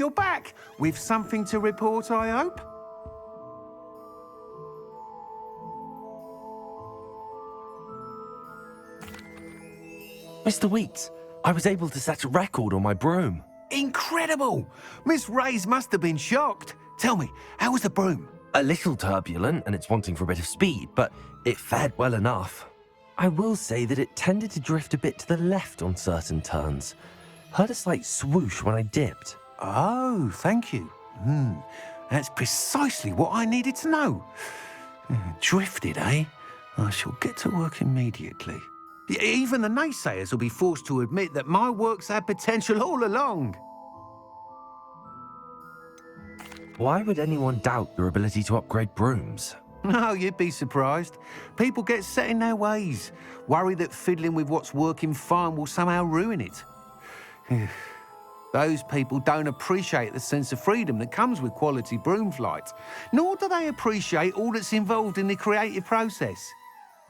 you're back. With something to report, I hope? Mr. Weeks, I was able to set a record on my broom. Incredible! Miss Reyes must have been shocked. Tell me, how was the broom? A little turbulent and it's wanting for a bit of speed, but it fared well enough. I will say that it tended to drift a bit to the left on certain turns. Heard a slight swoosh when I dipped. Oh, thank you. That's precisely what I needed to know. Drifted, eh? I shall get to work immediately. Even the naysayers will be forced to admit that my work's had potential all along. Why would anyone doubt your ability to upgrade brooms? No, you'd be surprised. People get set in their ways, worry that fiddling with what's working fine will somehow ruin it. Those people don't appreciate the sense of freedom that comes with quality broom flight, nor do they appreciate all that's involved in the creative process.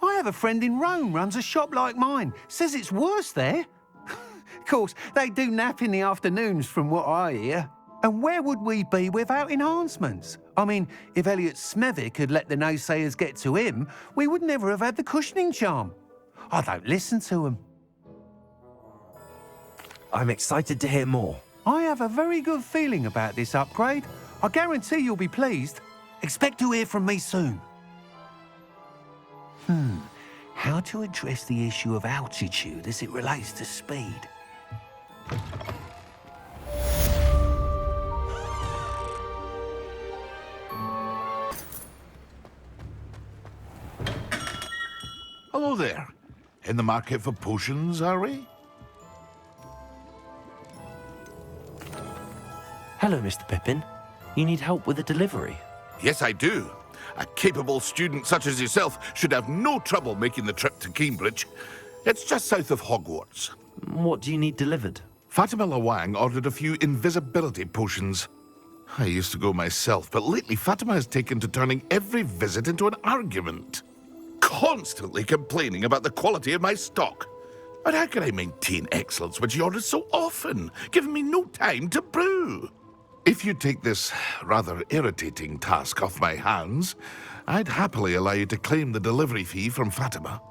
I have a friend in Rome runs a shop like mine, says it's worse there. Of course, they do nap in the afternoons from what I hear. And where would we be without enhancements? I mean, if Elliot Smethwick had let the naysayers get to him, we would never have had the cushioning charm. I don't listen to them. I'm excited to hear more. I have a very good feeling about this upgrade. I guarantee you'll be pleased. Expect to hear from me soon. How to address the issue of altitude as it relates to speed? Hello there. In the market for potions, are we? Hello, Mr. Pippin. You need help with a delivery? Yes, I do. A capable student such as yourself should have no trouble making the trip to Cambridge. It's just south of Hogwarts. What do you need delivered? Fatima Lawang ordered a few invisibility potions. I used to go myself, but lately Fatima has taken to turning every visit into an argument. Constantly complaining about the quality of my stock. But how can I maintain excellence when she orders so often, giving me no time to brew? If you take this rather irritating task off my hands, I'd happily allow you to claim the delivery fee from Fatima.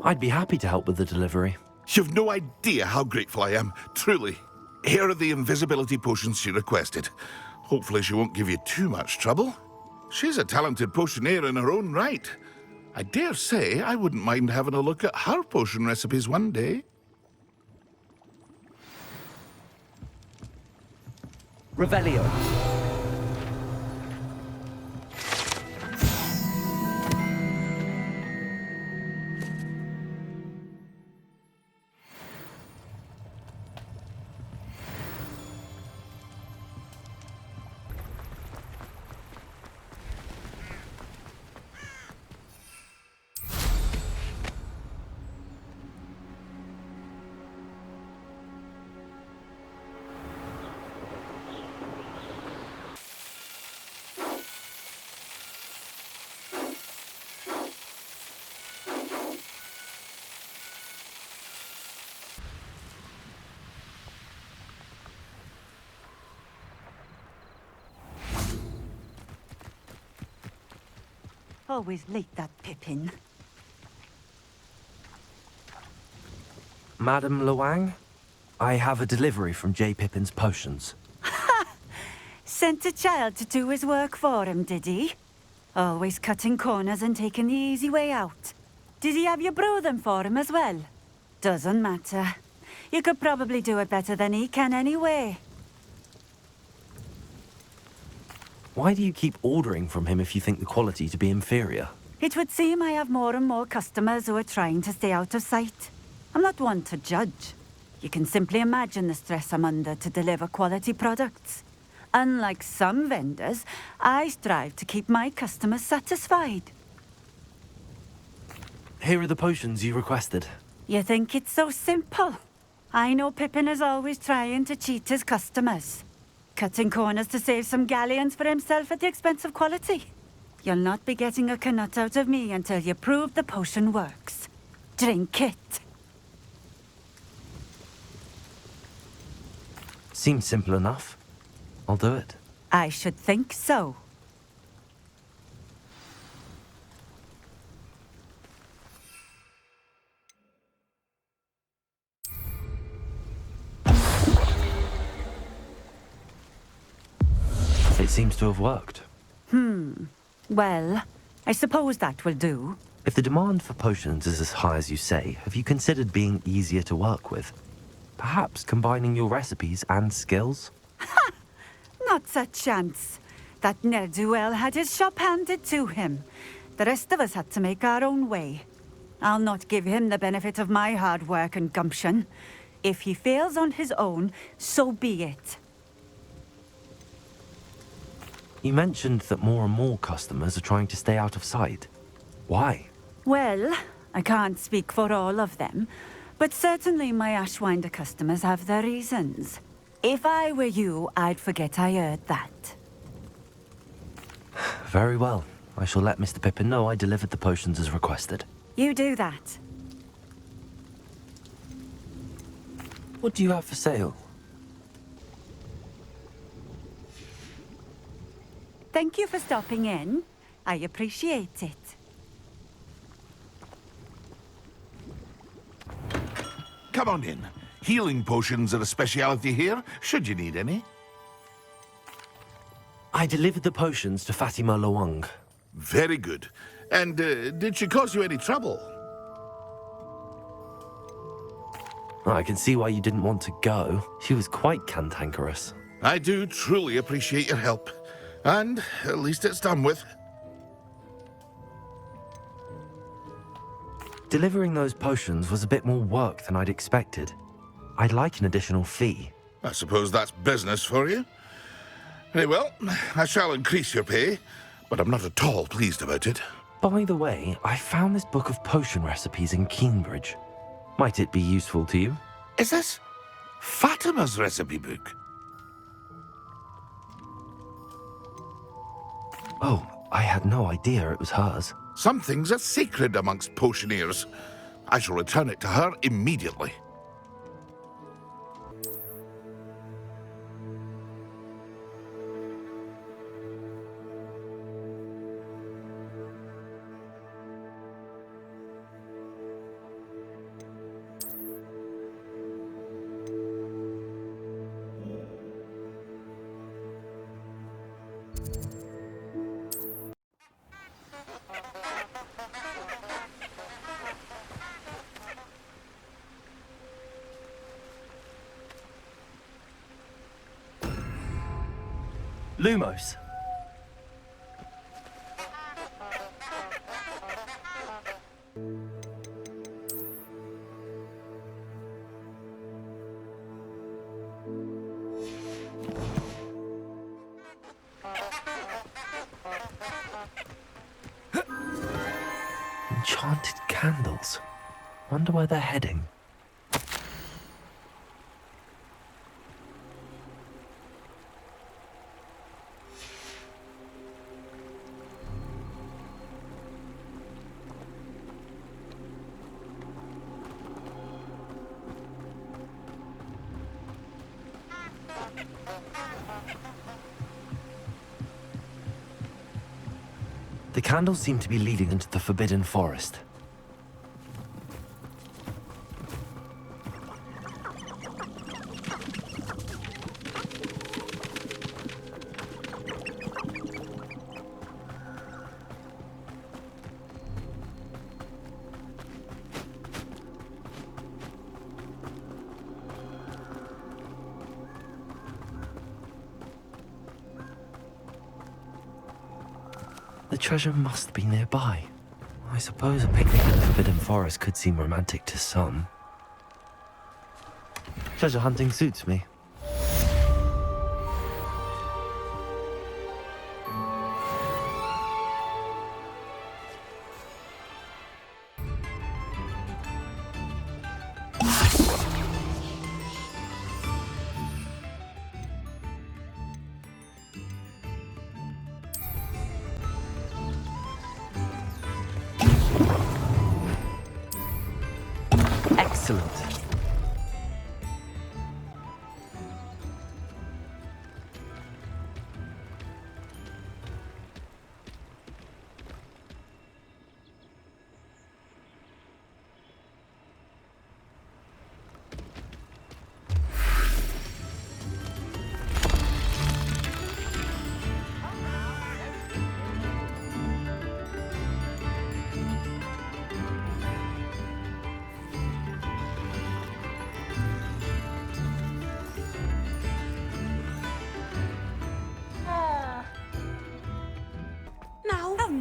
I'd be happy to help with the delivery. You've no idea how grateful I am, truly. Here are the invisibility potions she requested. Hopefully she won't give you too much trouble. She's a talented potioneer in her own right. I dare say I wouldn't mind having a look at her potion recipes one day. Revelio. Always late, that Pippin. Madam Lawang, I have a delivery from J. Pippin's Potions. Sent a child to do his work for him, did he? Always cutting corners and taking the easy way out. Did he have you brew them for him as well? Doesn't matter. You could probably do it better than he can anyway. Why do you keep ordering from him if you think the quality to be inferior? It would seem I have more and more customers who are trying to stay out of sight. I'm not one to judge. You can simply imagine the stress I'm under to deliver quality products. Unlike some vendors, I strive to keep my customers satisfied. Here are the potions you requested. You think it's so simple? I know Pippin is always trying to cheat his customers. Cutting corners to save some galleons for himself at the expense of quality. You'll not be getting a canut out of me until you prove the potion works. Drink it. Seems simple enough. I'll do it. I should think so. It seems to have worked. Well, I suppose that will do. If the demand for potions is as high as you say, have you considered being easier to work with? Perhaps combining your recipes and skills? Not a chance. That ne'er-do-well had his shop handed to him. The rest of us had to make our own way. I'll not give him the benefit of my hard work and gumption. If he fails on his own, so be it. You mentioned that more and more customers are trying to stay out of sight. Why? Well, I can't speak for all of them, but certainly my Ashwinder customers have their reasons. If I were you, I'd forget I heard that. Very well. I shall let Mr. Pippin know I delivered the potions as requested. You do that. What do you have for sale? Thank you for stopping in. I appreciate it. Come on in. Healing potions are a speciality here, should you need any. I delivered the potions to Fatima Lawang. Very good. And did she cause you any trouble? I can see why you didn't want to go. She was quite cantankerous. I do truly appreciate your help. And at least it's done with. Delivering those potions was a bit more work than I'd expected. I'd like an additional fee. I suppose that's business for you. Very well, I shall increase your pay, but I'm not at all pleased about it. By the way, I found this book of potion recipes in Cambridge. Might it be useful to you? Is this Fatima's recipe book? Oh, I had no idea it was hers. Some things are sacred amongst potioneers. I shall return it to her immediately. Lumos. Enchanted candles. Wonder where they're heading. The candles seem to be leading into the Forbidden Forest. The treasure must be nearby. I suppose a picnic in the Forbidden Forest could seem romantic to some. Treasure hunting suits me. Excellent.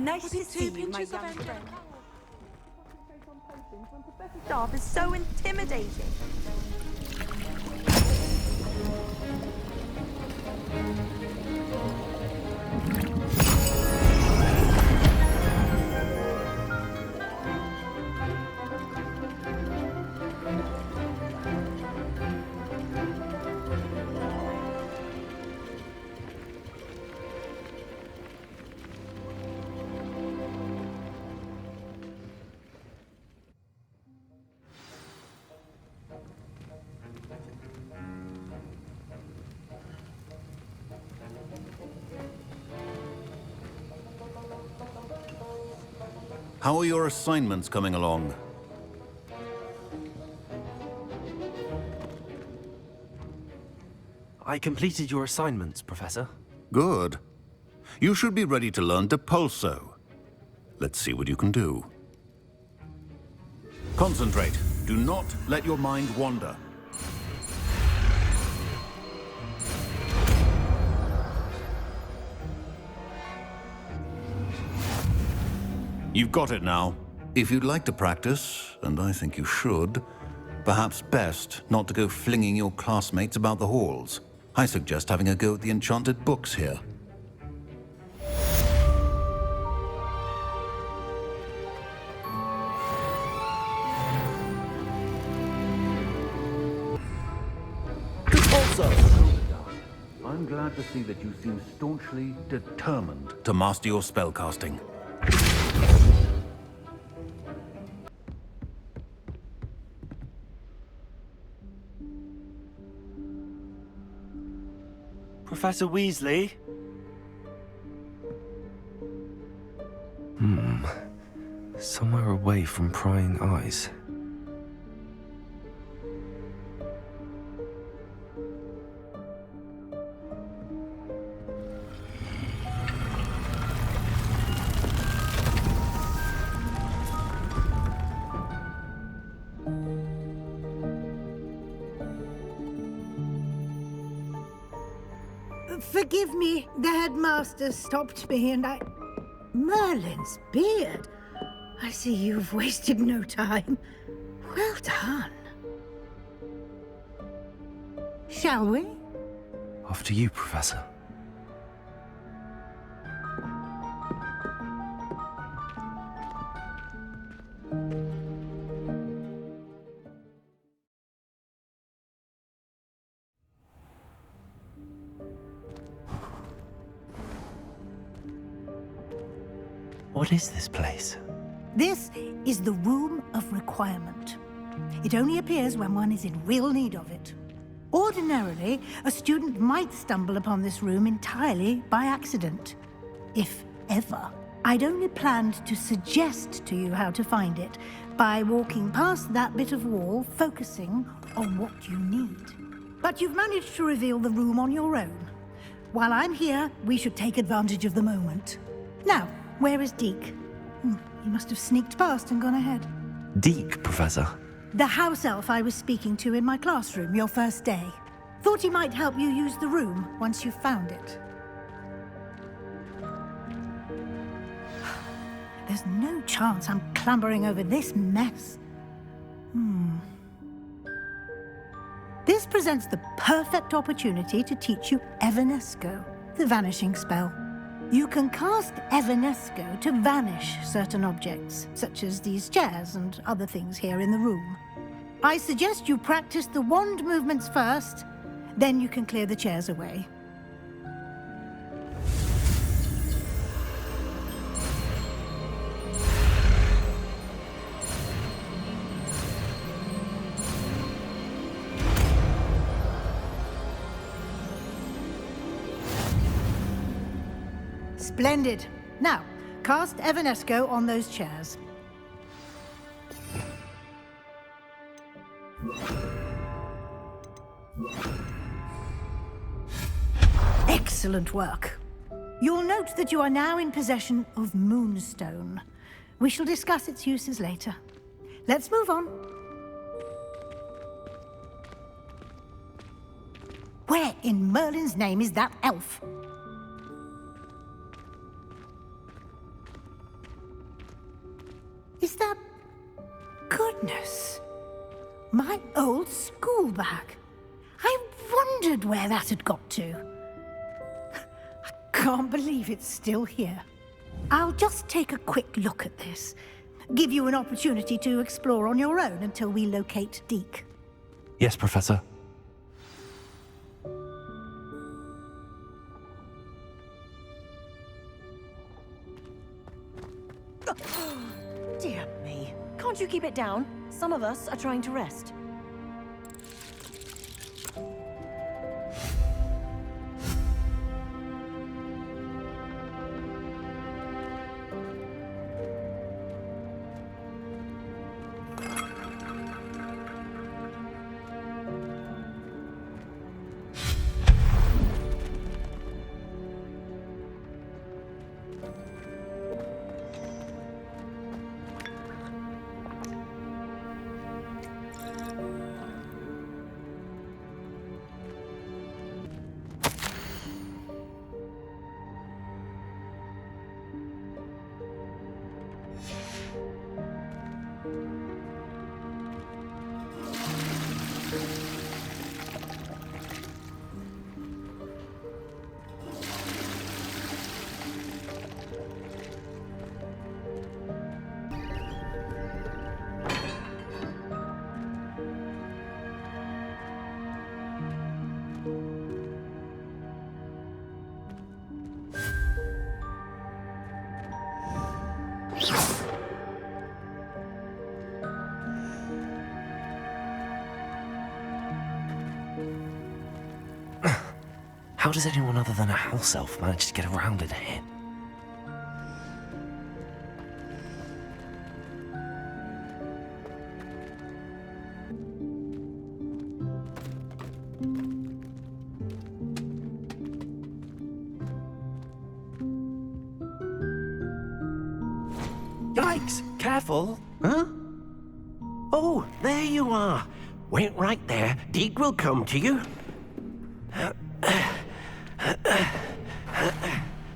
nice to see you, my young friend. Staff is so intimidating. How are your assignments coming along? I completed your assignments, Professor. Good. You should be ready to learn Depulso. Let's see what you can do. Concentrate. Do not let your mind wander. You've got it now. If you'd like to practice, and I think you should, perhaps best not to go flinging your classmates about the halls. I suggest having a go at the enchanted books here. I'm glad to see that you seem staunchly determined to master your spellcasting. Professor Weasley? Somewhere away from prying eyes. Forgive me, the headmaster stopped me and I... Merlin's beard. I see you've wasted no time. Well done. Shall we? After you, Professor. What is this place? This is the Room of Requirement. It only appears when one is in real need of it. Ordinarily, a student might stumble upon this room entirely by accident. If ever. I'd only planned to suggest to you how to find it by walking past that bit of wall, focusing on what you need. But you've managed to reveal the room on your own. While I'm here, we should take advantage of the moment. Now, where is Deke? He must have sneaked past and gone ahead. Deke, Professor. The house elf I was speaking to in my classroom your first day. Thought he might help you use the room once you found it. There's no chance I'm clambering over this mess. This presents the perfect opportunity to teach you Evanesco, the vanishing spell. You can cast Evanesco to vanish certain objects, such as these chairs and other things here in the room. I suggest you practice the wand movements first, then you can clear the chairs away. Splendid. Now, cast Evanesco on those chairs. Excellent work. You'll note that you are now in possession of Moonstone. We shall discuss its uses later. Let's move on. Where in Merlin's name is that elf? Is that... Goodness. My old school bag. I wondered where that had got to. I can't believe it's still here. I'll just take a quick look at this. Give you an opportunity to explore on your own until we locate Deke. Yes, Professor. Dear me. Can't you keep it down? Some of us are trying to rest. How does anyone other than a house elf manage to get around in here? Yikes! Careful! Huh? Oh, there you are. Wait right there. Deke will come to you.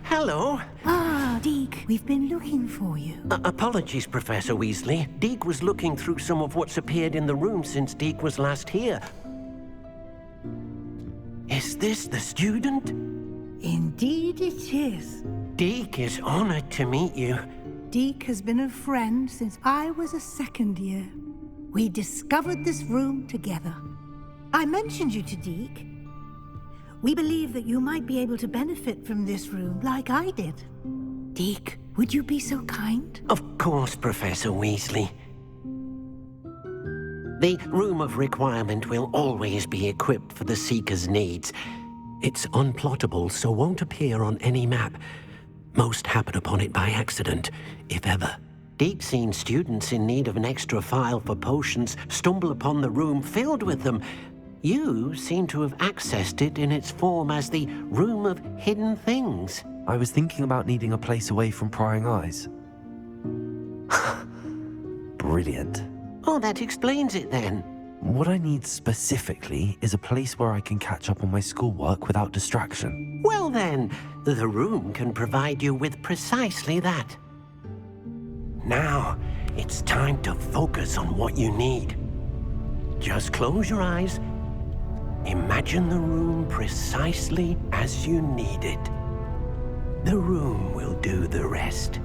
Hello. Ah, Deke, we've been looking for you. Apologies, Professor Weasley. Deke was looking through some of what's appeared in the room since Deke was last here. Is this the student? Indeed it is. Deke is honored to meet you. Deke has been a friend since I was a second year. We discovered this room together. I mentioned you to Deke. We believe that you might be able to benefit from this room like I did. Deke, would you be so kind? Of course, Professor Weasley. The Room of Requirement will always be equipped for the Seeker's needs. It's unplottable, so won't appear on any map. Most happen upon it by accident, if ever. Deke's seen students in need of an extra file for potions stumble upon the room filled with them. You seem to have accessed it in its form as the Room of Hidden Things. I was thinking about needing a place away from prying eyes. Brilliant. Oh, that explains it then. What I need specifically is a place where I can catch up on my schoolwork without distraction. Well then, the room can provide you with precisely that. Now, it's time to focus on what you need. Just close your eyes. Imagine the room precisely as you need it. The room will do the rest.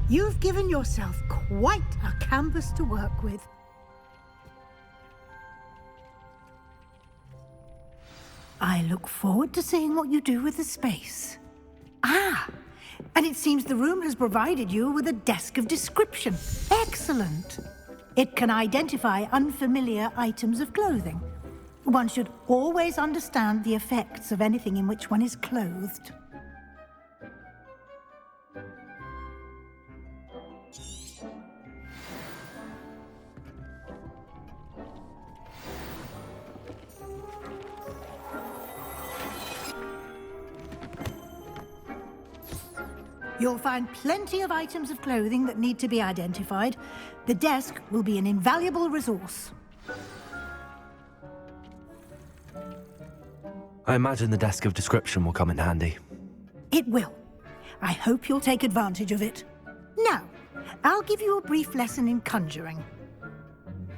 You've given yourself quite a canvas to work with. I look forward to seeing what you do with the space. Ah, and it seems the room has provided you with a desk of description. Excellent. It can identify unfamiliar items of clothing. One should always understand the effects of anything in which one is clothed. You'll find plenty of items of clothing that need to be identified. The desk will be an invaluable resource. I imagine the desk of description will come in handy. It will. I hope you'll take advantage of it. Now, I'll give you a brief lesson in conjuring.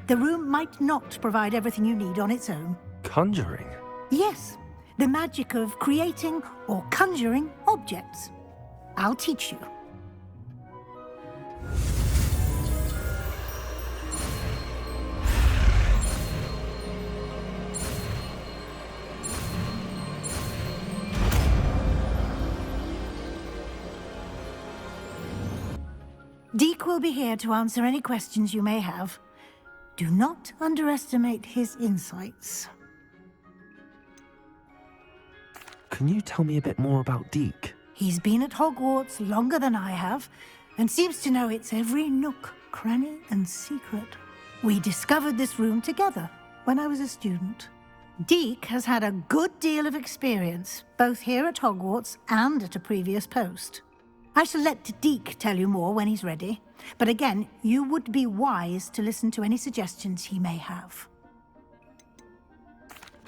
The room might not provide everything you need on its own. Conjuring? Yes, the magic of creating or conjuring objects. I'll teach you. Deke will be here to answer any questions you may have. Do not underestimate his insights. Can you tell me a bit more about Deke? He's been at Hogwarts longer than I have, and seems to know its every nook, cranny, and secret. We discovered this room together when I was a student. Deke has had a good deal of experience, both here at Hogwarts and at a previous post. I shall let Deke tell you more when he's ready, but again, you would be wise to listen to any suggestions he may have.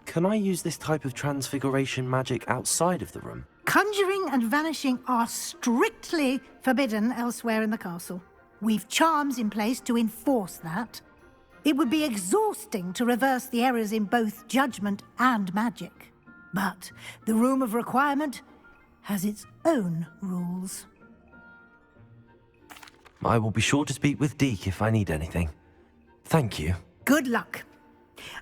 Can I use this type of transfiguration magic outside of the room? Conjuring and vanishing are strictly forbidden elsewhere in the castle. We've charms in place to enforce that. It would be exhausting to reverse the errors in both judgment and magic. But the Room of Requirement has its own rules. I will be sure to speak with Deke if I need anything. Thank you. Good luck.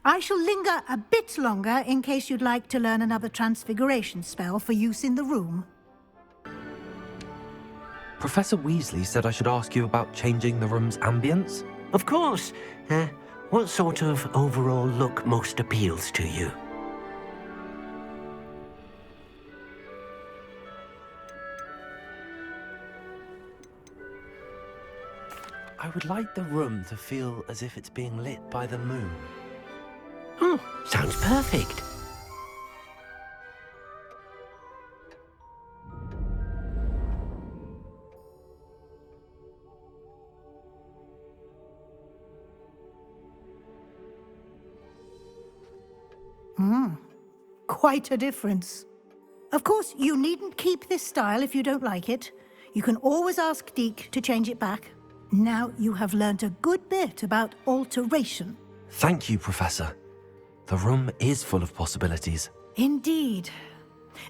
I shall linger a bit longer in case you'd like to learn another transfiguration spell for use in the room. Professor Weasley said I should ask you about changing the room's ambience? Of course. What sort of overall look most appeals to you? I would like the room to feel as if it's being lit by the moon. Oh, sounds perfect. Quite a difference. Of course, you needn't keep this style if you don't like it. You can always ask Deke to change it back. Now you have learnt a good bit about alteration. Thank you, Professor. The room is full of possibilities. Indeed.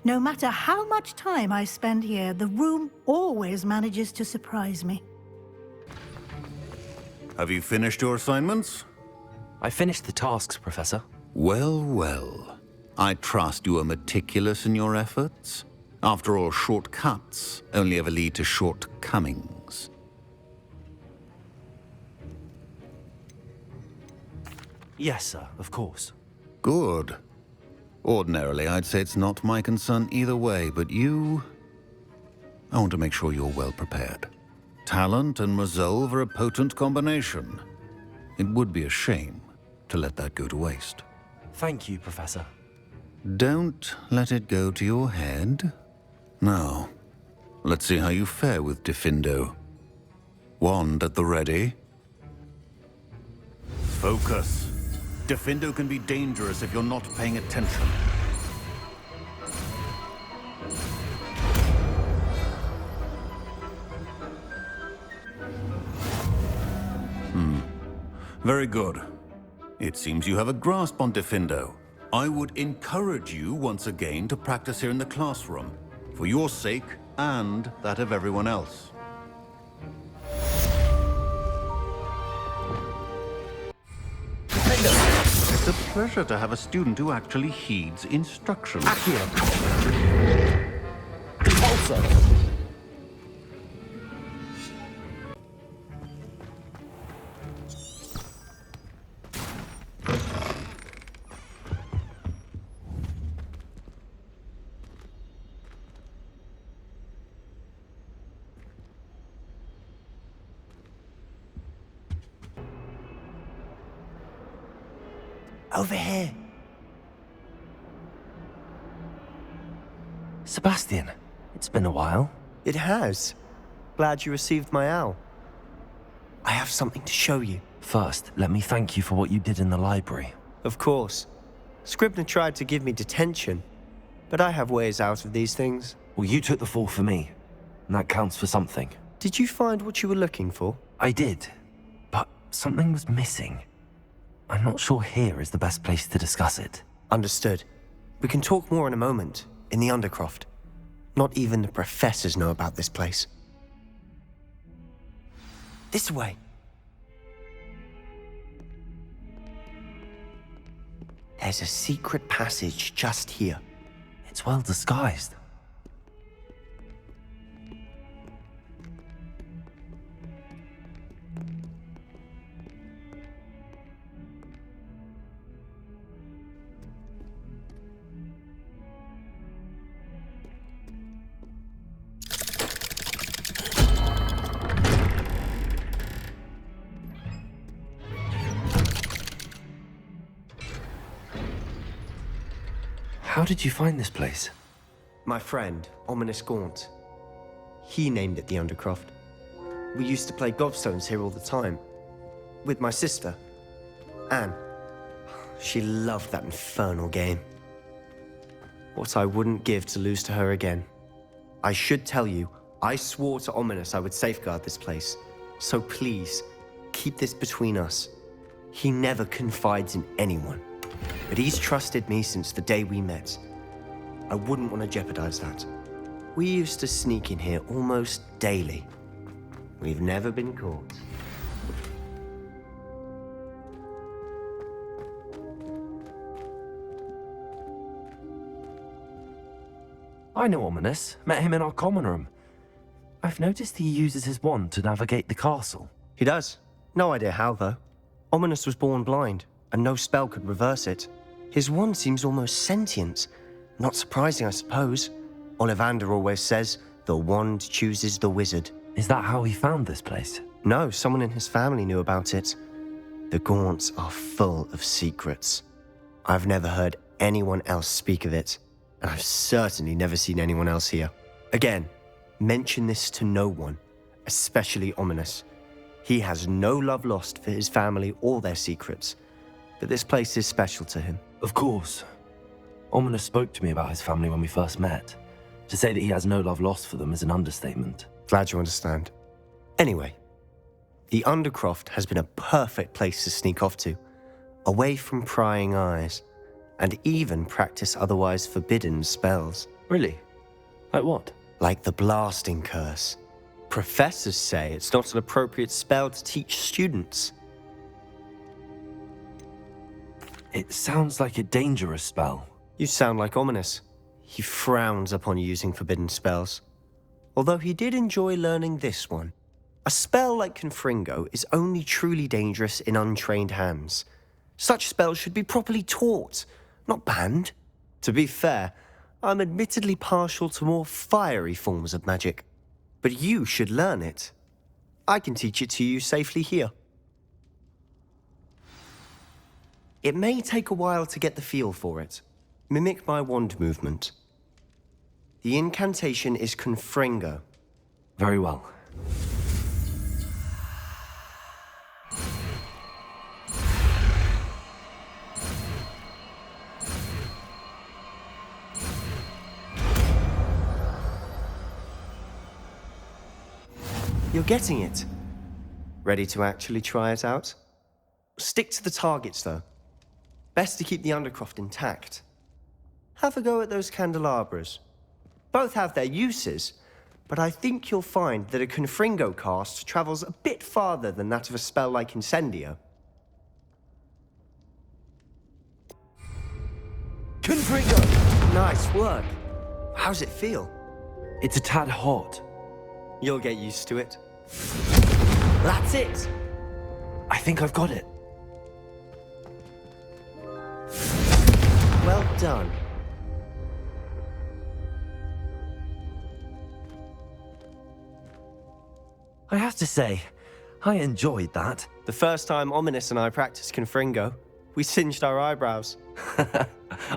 No matter how much time I spend here, the room always manages to surprise me. Have you finished your assignments? I finished the tasks, Professor. Well, well. I trust you are meticulous in your efforts. After all, shortcuts only ever lead to shortcomings. Yes, sir, of course. Good. Ordinarily, I'd say it's not my concern either way, but you... I want to make sure you're well prepared. Talent and resolve are a potent combination. It would be a shame to let that go to waste. Thank you, Professor. Don't let it go to your head. Now, let's see how you fare with Diffindo. Wand at the ready. Focus. Diffindo can be dangerous if you're not paying attention. Very good. It seems you have a grasp on Diffindo. I would encourage you once again to practice here in the classroom, for your sake and that of everyone else. It's a pleasure to have a student who actually heeds instructions. Accio. Impulso. Over here. Sebastian, it's been a while. It has. Glad you received my owl. I have something to show you. First, let me thank you for what you did in the library. Of course. Scribner tried to give me detention, but I have ways out of these things. Well, you took the fall for me, and that counts for something. Did you find what you were looking for? I did, but something was missing. I'm not sure here is the best place to discuss it. Understood. We can talk more in a moment, in the Undercroft. Not even the professors know about this place. This way. There's a secret passage just here. It's well disguised. How did you find this place? My friend, Ominous Gaunt. He named it the Undercroft. We used to play gobstones here all the time. With my sister, Anne. She loved that infernal game. What I wouldn't give to lose to her again. I should tell you, I swore to Ominous I would safeguard this place. So please, keep this between us. He never confides in anyone. But he's trusted me since the day we met. I wouldn't want to jeopardize that. We used to sneak in here almost daily. We've never been caught. I know Ominous. Met him in our common room. I've noticed he uses his wand to navigate the castle. He does. No idea how, though. Ominous was born blind, and no spell could reverse it. His wand seems almost sentient. Not surprising, I suppose. Ollivander always says, the wand chooses the wizard. Is that how he found this place? No, someone in his family knew about it. The Gaunts are full of secrets. I've never heard anyone else speak of it, and I've certainly never seen anyone else here. Again, mention this to no one, especially Ominous. He has no love lost for his family or their secrets, but this place is special to him. Of course. Ominous spoke to me about his family when we first met. To say that he has no love lost for them is an understatement. Glad you understand. Anyway, the Undercroft has been a perfect place to sneak off to, away from prying eyes, and even practice otherwise forbidden spells. Really? Like what? Like the blasting curse. Professors say it's not an appropriate spell to teach students. It sounds like a dangerous spell. You sound like Ominous. He frowns upon using forbidden spells. Although he did enjoy learning this one. A spell like Confringo is only truly dangerous in untrained hands. Such spells should be properly taught, not banned. To be fair, I'm admittedly partial to more fiery forms of magic. But you should learn it. I can teach it to you safely here. It may take a while to get the feel for it. Mimic my wand movement. The incantation is Confringo. Very well. You're getting it. Ready to actually try it out? Stick to the targets, though. Best to keep the Undercroft intact. Have a go at those candelabras. Both have their uses, but I think you'll find that a Confringo cast travels a bit farther than that of a spell like Incendio. Confringo! Nice work. How's it feel? It's a tad hot. You'll get used to it. That's it! I think I've got it. Well done. I have to say, I enjoyed that. The first time Ominous and I practiced Confringo, We singed our eyebrows.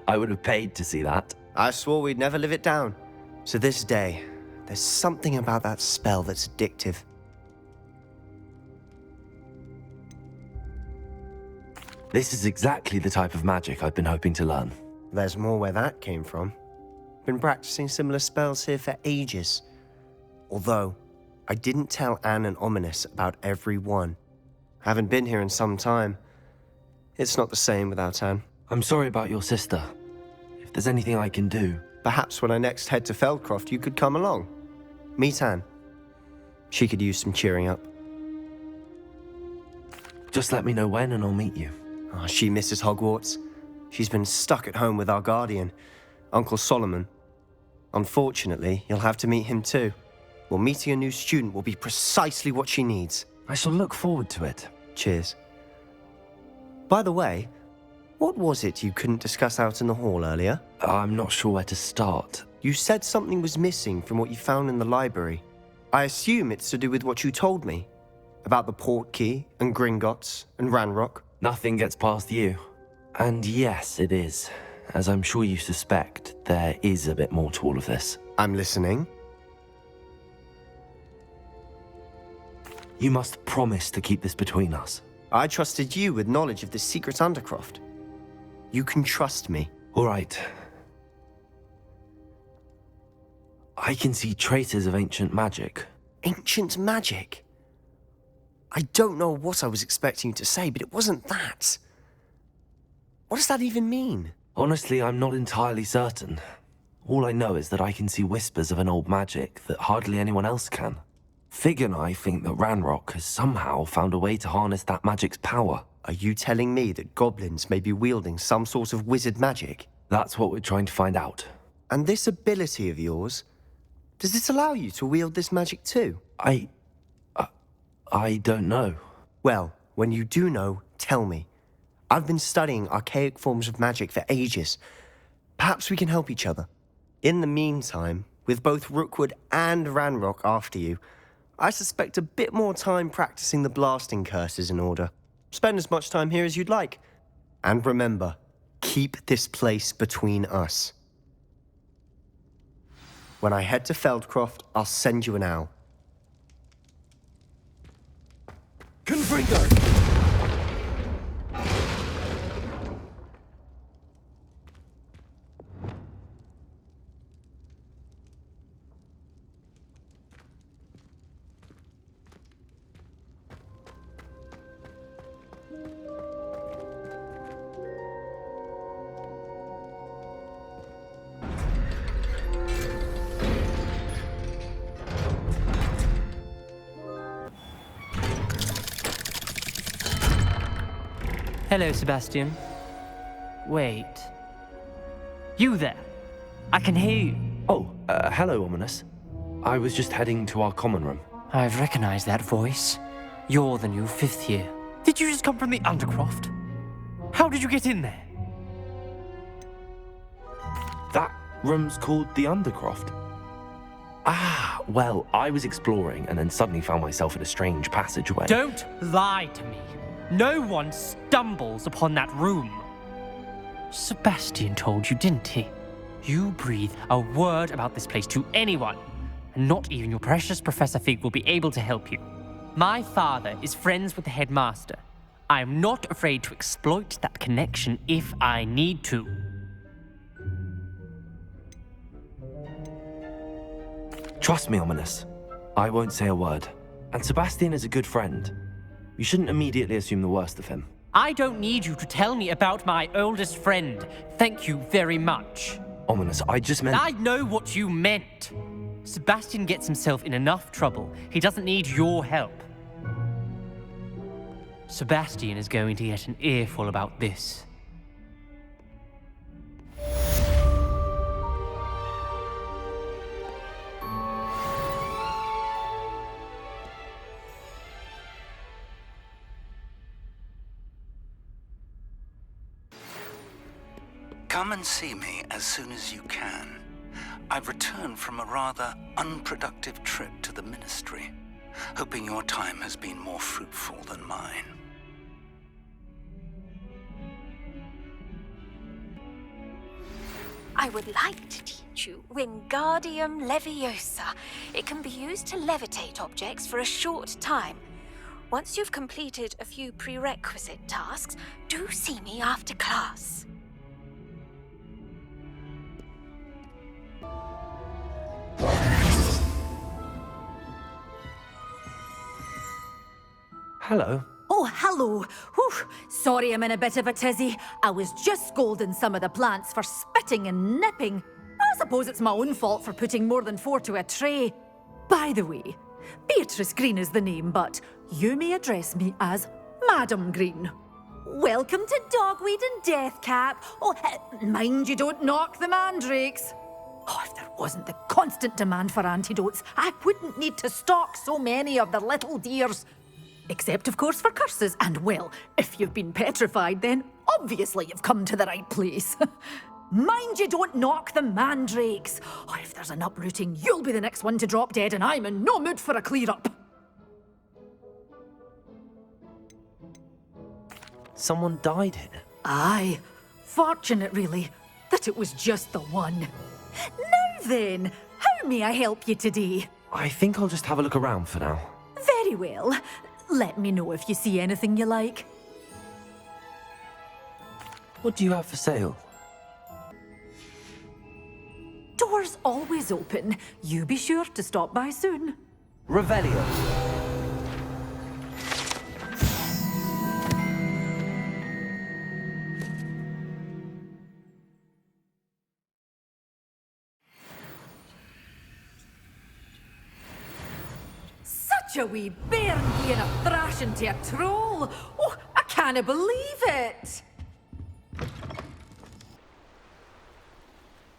I would have paid to see that. I swore we'd never live it down. So this day, there's something about that spell that's addictive. This is exactly the type of magic I've been hoping to learn. There's more where that came from. Been practicing similar spells here for ages. Although, I didn't tell Anne and Ominous about every one. Haven't been here in some time. It's not the same without Anne. I'm sorry about your sister. If there's anything I can do... Perhaps when I next head to Feldcroft, you could come along. Meet Anne. She could use some cheering up. Just let me know when and I'll meet you. Oh, she misses Hogwarts. She's been stuck at home with our guardian, Uncle Solomon. Unfortunately, you'll have to meet him too. Well, meeting a new student will be precisely what she needs. I shall look forward to it. Cheers. By the way, what was it you couldn't discuss out in the hall earlier? I'm not sure where to start. You said something was missing from what you found in the library. I assume it's to do with what you told me. About the Portkey, and Gringotts, and Ranrock. Nothing gets past you. And yes, it is. As I'm sure you suspect, there is a bit more to all of this. I'm listening. You must promise to keep this between us. I trusted you with knowledge of the secret Undercroft. You can trust me. All right. I can see traces of ancient magic. Ancient magic? I don't know what I was expecting you to say, but it wasn't that. What does that even mean? Honestly, I'm not entirely certain. All I know is that I can see whispers of an old magic that hardly anyone else can. Fig and I think that Ranrock has somehow found a way to harness that magic's power. Are you telling me that goblins may be wielding some sort of wizard magic? That's what we're trying to find out. And this ability of yours, does it allow you to wield this magic too? I don't know. Well, when you do know, tell me. I've been studying archaic forms of magic for ages. Perhaps we can help each other. In the meantime, with both Rookwood and Ranrock after you, I suspect a bit more time practicing the blasting curse is in order. Spend as much time here as you'd like. And remember, keep this place between us. When I head to Feldcroft, I'll send you an owl. Confringo! Hello, Sebastian. Wait. You there? I can hear you. Oh, hello, Ominous. I was just heading to our common room. I've recognized that voice. You're the new 5th year. Did you just come from the Undercroft? How did you get in there? That room's called the Undercroft. Ah, well, I was exploring and then suddenly found myself in a strange passageway. Don't lie to me. No one stumbles upon that room. Sebastian told you, didn't he? You breathe a word about this place to anyone, and not even your precious Professor Fig will be able to help you. My father is friends with the headmaster. I am not afraid to exploit that connection if I need to. Trust me, Ominous. I won't say a word. And Sebastian is a good friend. You shouldn't immediately assume the worst of him. I don't need you to tell me about my oldest friend. Thank you very much. Ominous, I just meant... I know what you meant. Sebastian gets himself in enough trouble. He doesn't need your help. Sebastian is going to get an earful about this. Come and see me as soon as you can. I've returned from a rather unproductive trip to the Ministry, hoping your time has been more fruitful than mine. I would like to teach you Wingardium Leviosa. It can be used to levitate objects for a short time. Once you've completed a few prerequisite tasks, do see me after class. Hello. Oh, hello. Whew. Sorry I'm in a bit of a tizzy. I was just scolding some of the plants for spitting and nipping. I suppose it's my own fault for putting more than 4 to a tray. By the way, Beatrice Green is the name, but you may address me as Madam Green. Welcome to Dogweed and Deathcap. Oh, mind you don't knock the mandrakes. Oh, if there wasn't the constant demand for antidotes, I wouldn't need to stock so many of the little dears. Except, of course, for curses. And, well, if you've been petrified, then obviously you've come to the right place. Mind you don't knock the mandrakes. Oh, if there's an uprooting, you'll be the next one to drop dead, and I'm in no mood for a clear-up. Someone died here. Aye. Fortunate, really, that it was just the one. Now then, how may I help you today? I think I'll just have a look around for now. Very well. Let me know if you see anything you like. What do you have for sale? Doors always open. You be sure to stop by soon. Revelio. Such a wee bairn being a thrashing to a troll. Oh, I can't believe it.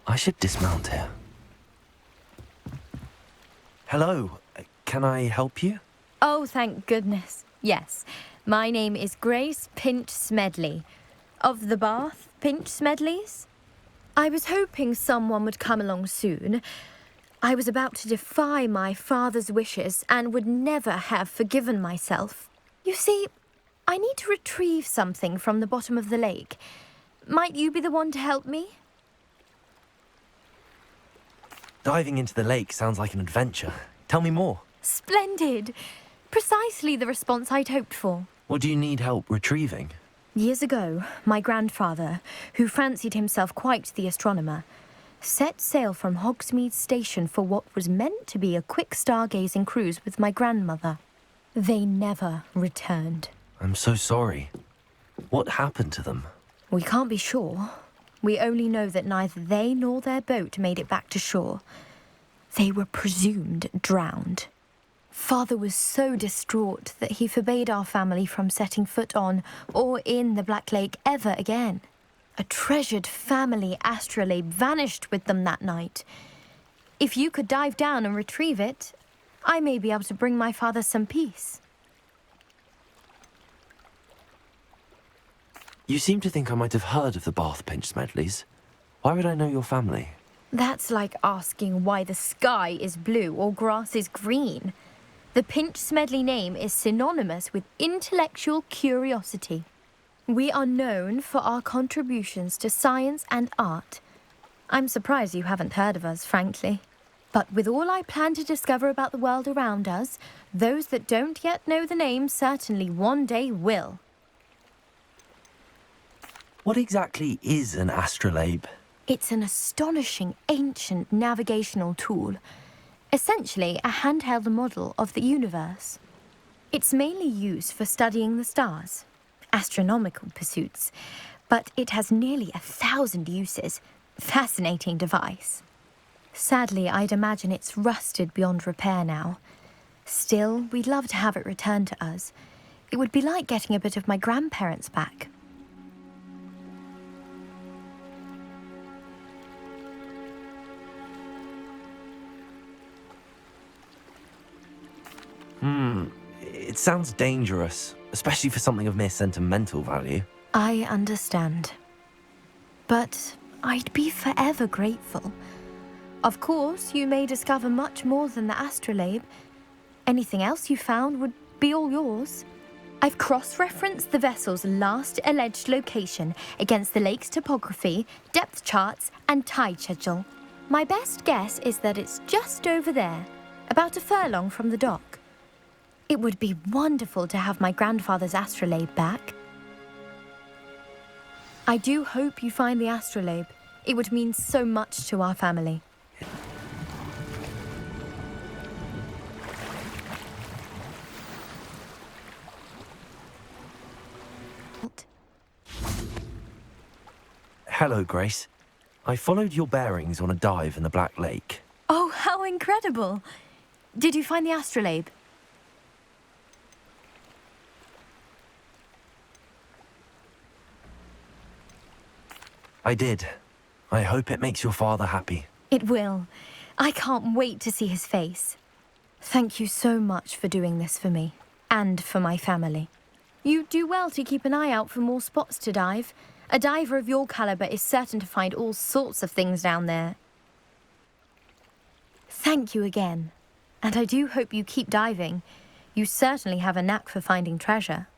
I should dismount here. Hello. Can I help you? Oh, thank goodness. Yes. My name is Grace Pinch Smedley. Of the Bath Pinch Smedleys. I was hoping someone would come along soon. I was about to defy my father's wishes and would never have forgiven myself. You see, I need to retrieve something from the bottom of the lake. Might you be the one to help me? Diving into the lake sounds like an adventure. Tell me more. Splendid. Precisely the response I'd hoped for. What do you need help retrieving? Years ago, my grandfather, who fancied himself quite the astronomer, set sail from Hogsmeade Station for what was meant to be a quick stargazing cruise with my grandmother. They never returned. I'm so sorry. What happened to them? We can't be sure. We only know that neither they nor their boat made it back to shore. They were presumed drowned. Father was so distraught that he forbade our family from setting foot on or in the Black Lake ever again. A treasured family astrolabe vanished with them that night. If you could dive down and retrieve it, I may be able to bring my father some peace. You seem to think I might have heard of the Bath Pinch Smedleys. Why would I know your family? That's like asking why the sky is blue or grass is green. The Pinch Smedley name is synonymous with intellectual curiosity. We are known for our contributions to science and art. I'm surprised you haven't heard of us, frankly. But with all I plan to discover about the world around us, those that don't yet know the name certainly one day will. What exactly is an astrolabe? It's an astonishing ancient navigational tool. Essentially, a handheld model of the universe. It's mainly used for studying the stars, astronomical pursuits, but it has nearly 1,000 uses. Fascinating device. Sadly, I'd imagine it's rusted beyond repair now. Still, we'd love to have it returned to us. It would be like getting a bit of my grandparents back. It sounds dangerous, especially for something of mere sentimental value. I understand. But I'd be forever grateful. Of course, you may discover much more than the astrolabe. Anything else you found would be all yours. I've cross-referenced the vessel's last alleged location against the lake's topography, depth charts, and tide schedule. My best guess is that it's just over there, about a furlong from the dock. It would be wonderful to have my grandfather's astrolabe back. I do hope you find the astrolabe. It would mean so much to our family. Hello, Grace. I followed your bearings on a dive in the Black Lake. Oh, how incredible! Did you find the astrolabe? I did. I hope it makes your father happy. It will. I can't wait to see his face. Thank you so much for doing this for me, and for my family. You do well to keep an eye out for more spots to dive. A diver of your caliber is certain to find all sorts of things down there. Thank you again. And I do hope you keep diving. You certainly have a knack for finding treasure.